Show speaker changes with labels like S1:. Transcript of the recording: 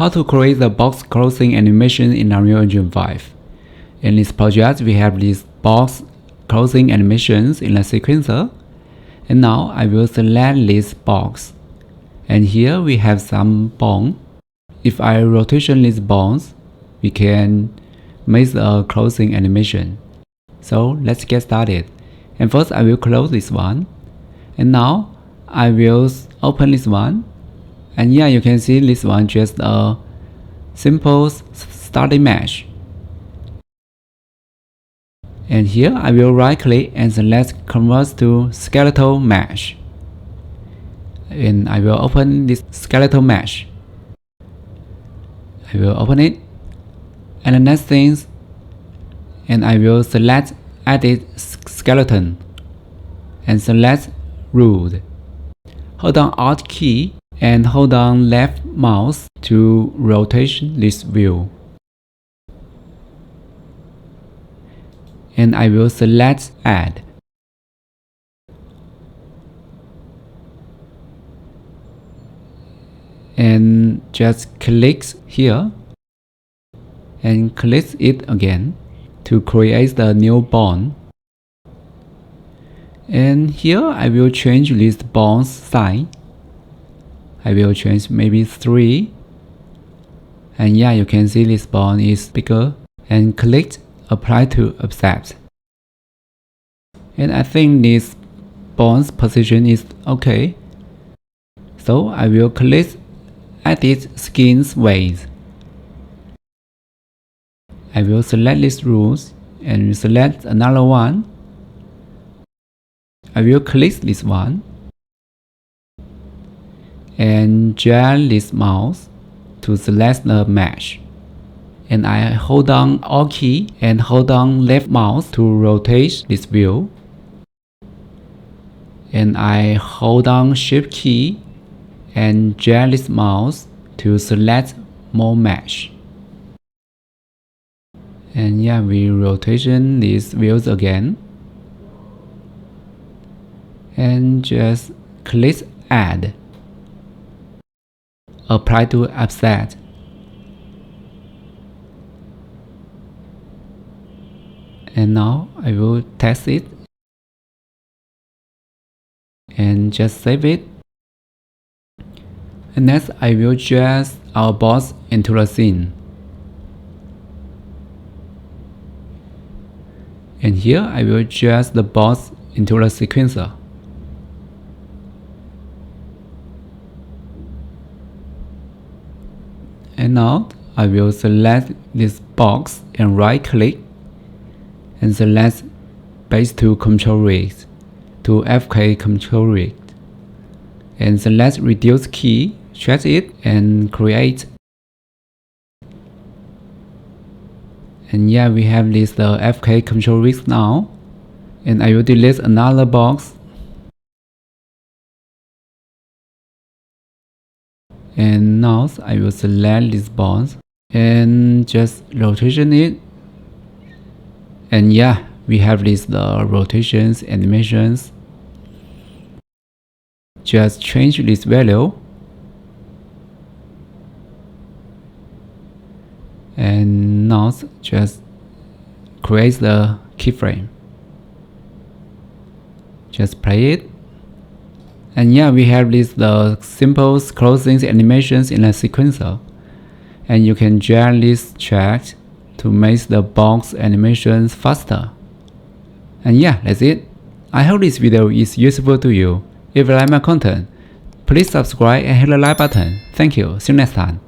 S1: how to create the box closing animation in Unreal Engine 5. In this project, we have these box closing animations in a sequencer. And now I will select this box. And here we have some bone. If I rotation these bones, we can make a closing animation. So let's get started. And first I will close this one. And now I will open this one. And yeah, you can see this one just a simple starting mesh. And here I will right click and select convert to skeletal mesh. And I will open this skeletal mesh. I will open it. And the next thing, and I will select edit skeleton and select ruled. Hold down Alt key and hold down left mouse to rotate this view. And I will select add. And just click here and click it again to create the new bone. And here I will change this bone size. I will change maybe 3. And yeah, you can see this bone is bigger. And click apply to accept. And I think this bone's position is okay. So I will click edit skin's weight. I will select these rules and select another one. I will click this one and drag this mouse to select the mesh. And I hold down Alt key and hold down left mouse to rotate this view. And I hold down Shift key and drag this mouse to select more mesh. And yeah, we rotation these views again. And just click add. Apply to offset. And now I will test it. And just save it. And next I will drag our boss into the scene. And here I will drag the boss into the sequencer. And now I will select this box and right click and select base to control rig to FK control rig. And select reduce key, stretch it and create. And yeah, we have this FK control rig now. And I will delete another box. And now I will select this box and just rotation it. And yeah, we have this rotations, animations. Just change this value. And now just create the keyframe. Just play it. And yeah, we have this simple closing animations in a sequencer. And you can drag this track to make the box animations faster. And yeah, that's it. I hope this video is useful to you. If you like my content, please subscribe and hit the like button. Thank you. See you next time.